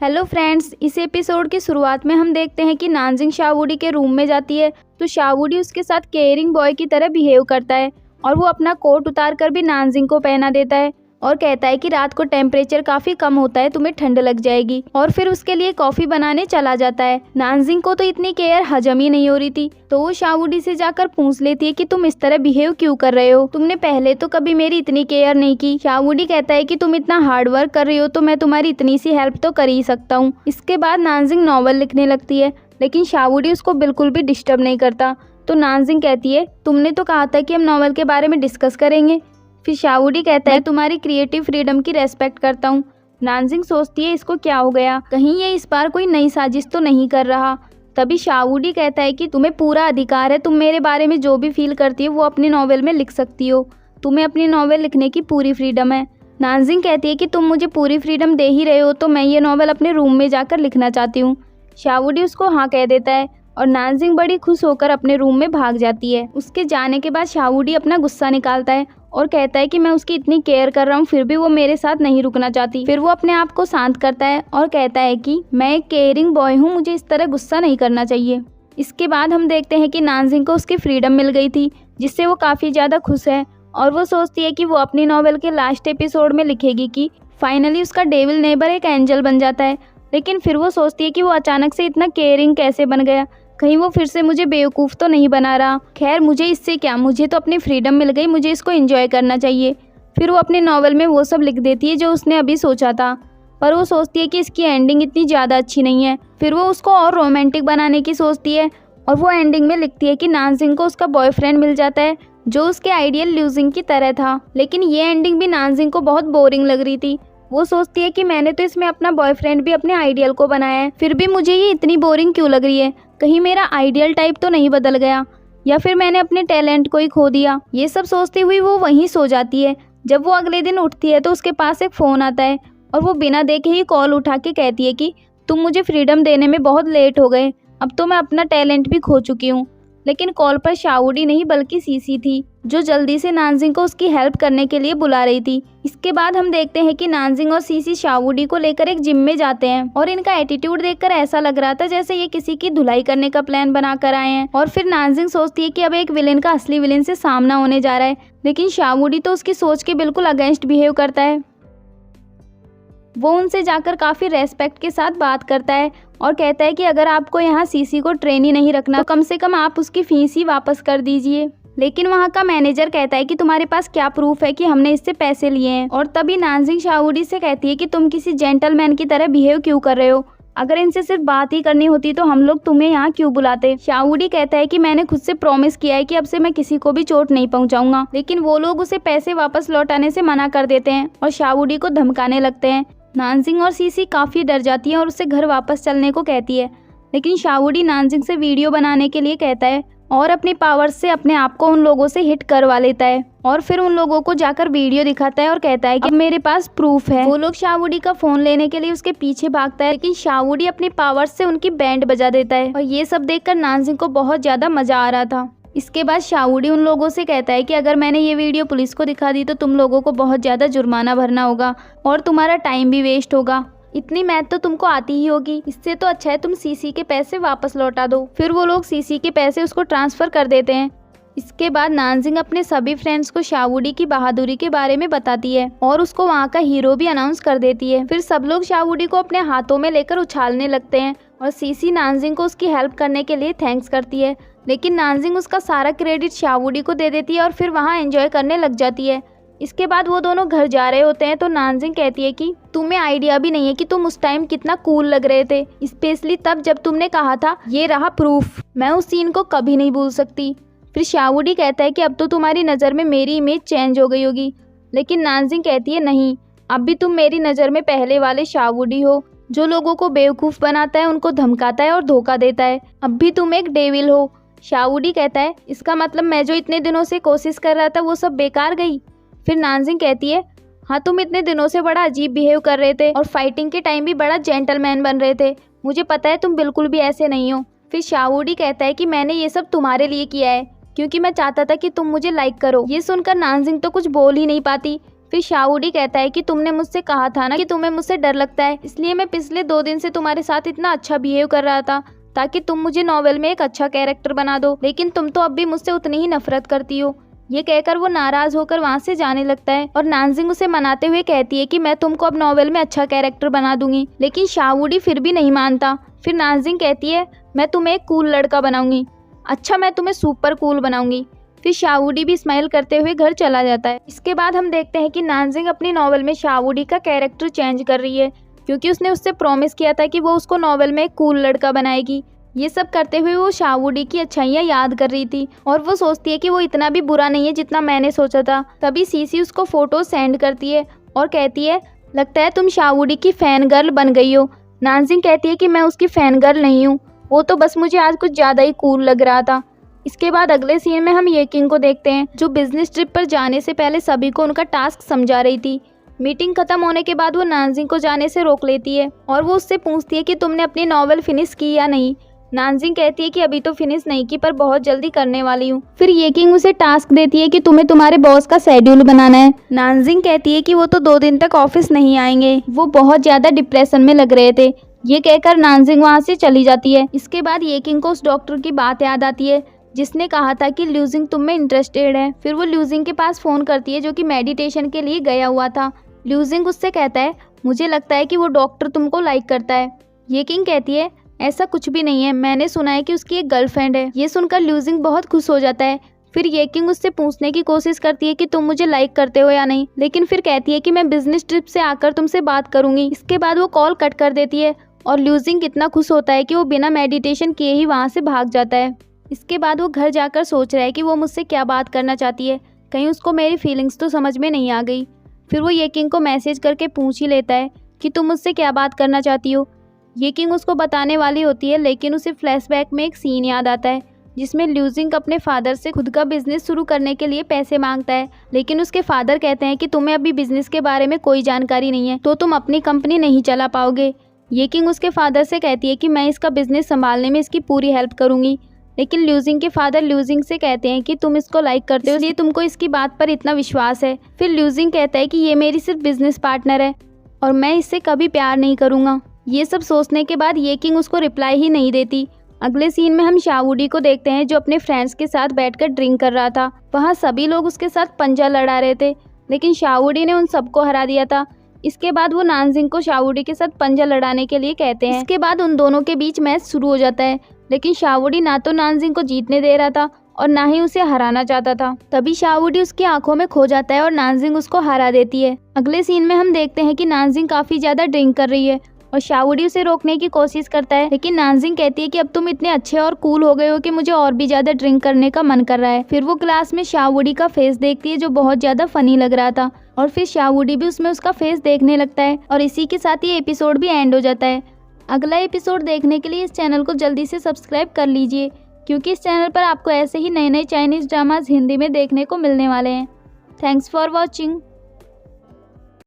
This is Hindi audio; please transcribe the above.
हेलो फ्रेंड्स, इस एपिसोड की शुरुआत में हम देखते हैं कि नानजिंग शावूडी के रूम में जाती है तो शावूडी उसके साथ केयरिंग बॉय की तरह बिहेव करता है और वो अपना कोट उतार कर भी नानजिंग को पहना देता है और कहता है कि रात को टेम्परेचर काफ़ी कम होता है, तुम्हें ठंड लग जाएगी, और फिर उसके लिए कॉफ़ी बनाने चला जाता है। नानजिंग को तो इतनी केयर हजम ही नहीं हो रही थी तो वो शावूडी से जाकर पूछ लेती है कि तुम इस तरह बिहेव क्यों कर रहे हो, तुमने पहले तो कभी मेरी इतनी केयर नहीं की। शावूडी कहता है कि तुम इतना हार्ड वर्क कर रही हो तो मैं तुम्हारी इतनी सी हेल्प तो कर ही सकता हूँ। इसके बाद नानजिंग नॉवल लिखने लगती है लेकिन शावूडी उसको बिल्कुल भी डिस्टर्ब नहीं करता। तो नानजिंग कहती है तुमने तो कहा था कि हम नॉवल के बारे में डिस्कस करेंगे। फिर शावूडी कहता है तुम्हारी क्रिएटिव फ्रीडम की रेस्पेक्ट करता हूँ। नानजिंग सोचती है इसको क्या हो गया, कहीं ये इस बार कोई नई साजिश तो नहीं कर रहा। तभी शावूडी कहता है कि तुम्हें पूरा अधिकार है, तुम मेरे बारे में जो भी फील करती है वो अपनी नॉवेल में लिख सकती हो, तुम्हें अपनी नॉवेल लिखने की पूरी फ्रीडम है। नानजिंग कहती है कि तुम मुझे पूरी फ्रीडम दे ही रहे हो तो मैं ये नॉवेल अपने रूम में जाकर लिखना चाहती हूँ। शावूडी उसको हाँ कह देता है और नानजिंग बड़ी खुश होकर अपने रूम में भाग जाती है। उसके जाने के बाद शावूडी अपना गुस्सा निकालता है और कहता है कि मैं उसकी इतनी केयर कर रहा हूँ फिर भी वो मेरे साथ नहीं रुकना चाहती। फिर वो अपने आप को शांत करता है और कहता है कि मैं एक केयरिंग बॉय हूँ, मुझे इस तरह गुस्सा नहीं करना चाहिए। इसके बाद हम देखते हैं कि नानजिंग को उसकी फ्रीडम मिल गई थी जिससे वो काफ़ी ज़्यादा खुश है और वो सोचती है कि वो अपनी नॉवेल के लास्ट एपिसोड में लिखेगी कि फाइनली उसका डेविल नेबर एक एंजल बन जाता है। लेकिन फिर वो सोचती है कि वो अचानक से इतना केयरिंग कैसे बन गया, कहीं वो फिर से मुझे बेवकूफ़ तो नहीं बना रहा। खैर मुझे इससे क्या, मुझे तो अपनी फ्रीडम मिल गई, मुझे इसको एंजॉय करना चाहिए। फिर वो अपने नॉवल में वो सब लिख देती है जो उसने अभी सोचा था, पर वो सोचती है कि इसकी एंडिंग इतनी ज़्यादा अच्छी नहीं है। फिर वो उसको और रोमांटिक बनाने की सोचती है और वो एंडिंग में लिखती है कि नानजिंग को उसका बॉयफ्रेंड मिल जाता है जो उसके आइडियल ल्यूजिंग की तरह था। लेकिन ये एंडिंग भी नानजिंग को बहुत बोरिंग लग रही थी। वो सोचती है कि मैंने तो इसमें अपना बॉयफ्रेंड भी अपने आइडियल को बनाया है, फिर भी मुझे ये इतनी बोरिंग क्यों लग रही है, कहीं मेरा आइडियल टाइप तो नहीं बदल गया या फिर मैंने अपने टैलेंट को ही खो दिया। ये सब सोचती हुई वो वहीं सो जाती है। जब वो अगले दिन उठती है तो उसके पास एक फ़ोन आता है और वो बिना देखे ही कॉल उठा के कहती है कि तुम मुझे फ्रीडम देने में बहुत लेट हो गए, अब तो मैं अपना टैलेंट भी खो चुकी हूँ। लेकिन कॉल पर शावूडी नहीं बल्कि सीसी थी जो जल्दी से नानजिंग को उसकी हेल्प करने के लिए बुला रही थी। इसके बाद हम देखते हैं कि नानजिंग और सीसी शावूडी को लेकर एक जिम में जाते हैं और इनका एटीट्यूड देखकर ऐसा लग रहा था जैसे ये किसी की धुलाई करने का प्लान बना कर आए हैं। और फिर नानजिंग सोचती है कि अब एक विलेन का असली विलेन से सामना होने जा रहा है, लेकिन शावूडी तो उसकी सोच के बिल्कुल अगेंस्ट बिहेव करता है। वो उनसे जाकर काफ़ी रेस्पेक्ट के साथ बात करता है और कहता है कि अगर आपको यहाँ सीसी को ट्रेनी नहीं रखना तो कम से कम आप उसकी फीस ही वापस कर दीजिए। लेकिन वहाँ का मैनेजर कहता है कि तुम्हारे पास क्या प्रूफ है कि हमने इससे पैसे लिए हैं। और तभी नानजिंग शावूडी से कहती है कि तुम किसी जेंटलमैन की तरह बिहेव क्यों कर रहे हो, अगर इनसे सिर्फ बात ही करनी होती तो हम लोग तुम्हें यहाँ क्यों बुलाते। शावूडी कहता है कि मैंने खुद से प्रॉमिस किया है कि अब से मैं किसी को भी चोट नहीं पहुँचाऊंगा। लेकिन वो लोग उसे पैसे वापस लौटाने से मना कर देते हैं और शावूडी को धमकाने लगते हैं। नानजिंग और सीसी काफ़ी डर जाती है और उससे घर वापस चलने को कहती है, लेकिन शावूडी नानजिंग से वीडियो बनाने के लिए कहता है और अपनी पावर्स से अपने आप को उन लोगों से हिट करवा लेता है और फिर उन लोगों को जाकर वीडियो दिखाता है और कहता है कि अब मेरे पास प्रूफ है। वो लोग शावूडी का फ़ोन लेने के लिए उसके पीछे भागता है, लेकिन शावूडी अपनी पावर्स से उनकी बैंड बजा देता है और ये सब देखकर नानजिंग को बहुत ज़्यादा मज़ा आ रहा था। इसके बाद शावूडी उन लोगों से कहता है कि अगर मैंने ये वीडियो पुलिस को दिखा दी तो तुम लोगों को बहुत ज़्यादा जुर्माना भरना होगा और तुम्हारा टाइम भी वेस्ट होगा, इतनी मैथ तो तुमको आती ही होगी, इससे तो अच्छा है तुम सीसी के पैसे वापस लौटा दो। फिर वो लोग सीसी के पैसे उसको ट्रांसफ़र कर देते हैं। इसके बाद नानजिंग अपने सभी फ्रेंड्स को शावूडी की बहादुरी के बारे में बताती है और उसको वहाँ का हीरो भी अनाउंस कर देती है। फिर सब लोग शावूडी को अपने हाथों में लेकर उछालने लगते हैं और सीसी नानजिंग को उसकी हेल्प करने के लिए थैंक्स करती है, लेकिन नानजिंग उसका सारा क्रेडिट शावूडी को दे देती है और फिर वहाँ एंजॉय करने लग जाती है। इसके बाद वो दोनों घर जा रहे होते हैं तो नानजिंग कहती है कि तुम्हें आइडिया भी नहीं है कि तुम उस टाइम कितना कूल लग रहे थे, स्पेशली तब जब तुमने कहा था ये रहा प्रूफ, मैं उस सीन को कभी नहीं भूल सकती। फिर शावूडी कहता है कि अब तो तुम्हारी नज़र में मेरी इमेज चेंज हो गई होगी, लेकिन नानजिंग कहती है नहीं, अब भी तुम मेरी नज़र में पहले वाले शावूडी हो जो लोगों को बेवकूफ़ बनाता है, उनको धमकाता है और धोखा देता है, अब भी तुम एक डेविल हो। शावूडी कहता है इसका मतलब मैं जो इतने दिनों से कोशिश कर रहा था वो सब बेकार गई। फिर नानजिंग कहती है हाँ, तुम इतने दिनों से बड़ा अजीब बिहेव कर रहे थे और फाइटिंग के टाइम भी बड़ा जेंटलमैन बन रहे थे, मुझे पता है तुम बिल्कुल भी ऐसे नहीं हो। फिर शावूडी कहता है कि मैंने ये सब तुम्हारे लिए किया है क्योंकि मैं चाहता था कि तुम मुझे लाइक करो। ये सुनकर नानजिंग तो कुछ बोल ही नहीं पाती फिर शाहवुडी कहता है कि तुमने मुझसे कहा था ना कि तुम्हें मुझसे डर लगता है, इसलिए मैं पिछले 2 दिन से तुम्हारे साथ इतना अच्छा बिहेव कर रहा था ताकि तुम मुझे नॉवेल में एक अच्छा कैरेक्टर बना दो, लेकिन तुम तो अब भी मुझसे उतनी ही नफरत करती हो। ये कहकर वो नाराज होकर वहाँ से जाने लगता है और नानजिंग उसे मनाते हुए कहती है कि मैं तुमको अब नॉवेल में अच्छा कैरेक्टर बना दूंगी, लेकिन शाहवुडी फिर भी नहीं मानता। फिर नानजिंग कहती है मैं तुम्हें एक कूल लड़का बनाऊंगी, अच्छा मैं तुम्हें सुपर कूल बनाऊंगी। फिर शाहवुडी भी स्माइल करते हुए घर चला जाता है। इसके बाद हम देखते हैं कि नानजिंग अपनी नॉवेल में शाहवुडी का कैरेक्टर चेंज कर रही है, क्योंकि उसने उससे प्रॉमिस किया था कि वो उसको नॉवेल में एक कूल लड़का बनाएगी। ये सब करते हुए वो शाहवुडी की अच्छाइयाँ याद कर रही थी और वो सोचती है कि वो इतना भी बुरा नहीं है जितना मैंने सोचा था। तभी सीसी उसको फोटो सेंड करती है और कहती है लगता है तुम शाहवुडी की फैन गर्ल बन गई हो। नानजिंग कहती है कि मैं उसकी फैन गर्ल नहीं हूँ, वो तो बस मुझे आज कुछ ज़्यादा ही कूल लग रहा था। इसके बाद अगले सीन में हम ये किंग को देखते हैं जो बिजनेस ट्रिप पर जाने से पहले सभी को उनका टास्क समझा रही थी। मीटिंग खत्म होने के बाद वो नानजिंग को जाने से रोक लेती है और वो उससे पूछती है कि तुमने अपनी नॉवेल फिनिश की या नहीं। नानजिंग कहती है कि अभी तो फिनिश नहीं की पर बहुत जल्दी करने वाली हूँ। फिर ये किंग उसे टास्क देती है कि तुम्हें तुम्हारे बॉस का शेड्यूल बनाना है। नानजिंग कहती है कि वो तो 2 दिन तक ऑफिस नहीं आएंगे, वो बहुत ज़्यादा डिप्रेशन में लग रहे थे। ये कहकर नानजिंग वहाँ से चली जाती है। इसके बाद ये किंग को उस डॉक्टर की बात याद आती है जिसने कहा था कि ल्यूजिंग तुम में इंटरेस्टेड है। फिर वो ल्यूजिंग के पास फ़ोन करती है जो कि मेडिटेशन के लिए गया हुआ था। ल्यूजिंग उससे कहता है मुझे लगता है कि वो डॉक्टर तुमको लाइक करता है। ये किंग कहती है ऐसा कुछ भी नहीं है, मैंने सुना है कि उसकी एक गर्लफ्रेंड है। ये सुनकर ल्यूजिंग बहुत खुश हो जाता है। फिर ये किंग उससे पूछने की कोशिश करती है कि तुम मुझे लाइक करते हो या नहीं, लेकिन फिर कहती है कि मैं बिजनेस ट्रिप से आकर तुमसे बात करूंगी। इसके बाद वो कॉल कट कर देती है और ल्यूजिंग इतना खुश होता है कि वो बिना मेडिटेशन किए ही वहाँ से भाग जाता है। इसके बाद वो घर जाकर सोच रहा है कि वो मुझसे क्या बात करना चाहती है, कहीं उसको मेरी फीलिंग्स तो समझ में नहीं आ गई। फिर वो ये किंग को मैसेज करके पूछ ही लेता है कि तुम मुझसे क्या बात करना चाहती हो। ये किंग उसको बताने वाली होती है, लेकिन उसे फ्लैशबैक में एक सीन याद आता है जिसमें ल्यूजिंग अपने फादर से खुद का बिजनेस शुरू करने के लिए पैसे मांगता है, लेकिन उसके फादर कहते हैं कि तुम्हें अभी बिजनेस के बारे में कोई जानकारी नहीं है तो तुम अपनी कंपनी नहीं चला पाओगे। ये किंग उसके फादर से कहती है कि मैं इसका बिजनेस संभालने में इसकी पूरी हेल्प करूंगी, लेकिन ल्यूजिंग के फादर ल्यूजिंग से कहते हैं कि तुम इसको लाइक करते हो इसलिए तुमको इसकी बात पर इतना विश्वास है। फिर ल्यूजिंग कहता है कि ये मेरी सिर्फ बिजनेस पार्टनर है और मैं इससे कभी प्यार नहीं करूँगा। ये सब सोचने के बाद ये किंग उसको रिप्लाई ही नहीं देती। अगले सीन में हम शाहवुडी को देखते हैं जो अपने फ्रेंड्स के साथ बैठकर ड्रिंक कर रहा था। वहाँ सभी लोग उसके साथ पंजा लड़ा रहे थे, लेकिन शाहवुडी ने उन सबको हरा दिया था। इसके बाद वो नानजिंग को शाहवुडी के साथ पंजा लड़ाने के लिए कहते हैं। इसके बाद उन दोनों के बीच मैच शुरू हो जाता है, लेकिन शाहवुडी ना तो नानजिंग को जीतने दे रहा था और ना ही उसे हराना चाहता था। तभी शाहवुडी उसकी आंखों में खो जाता है और नानजिंग उसको हरा देती है। अगले सीन में हम देखते हैं कि नानजिंग काफ़ी ज़्यादा ड्रिंक कर रही है और शाहवुडी उसे रोकने की कोशिश करता है, लेकिन नानजिंग कहती है कि अब तुम इतने अच्छे और कूल हो गए हो कि मुझे और भी ज़्यादा ड्रिंक करने का मन कर रहा है। फिर वो क्लास में शाहवुडी का फेस देखती है जो बहुत ज़्यादा फनी लग रहा था और फिर शाहवुडी भी उसमें उसका फेस देखने लगता है और इसी के साथ ये एपिसोड भी एंड हो जाता है। अगला एपिसोड देखने के लिए इस चैनल को जल्दी से सब्सक्राइब कर लीजिए, क्योंकि इस चैनल पर आपको ऐसे ही नए नए चाइनीज़ ड्रामाज हिंदी में देखने को मिलने वाले हैं। Thanks for watching.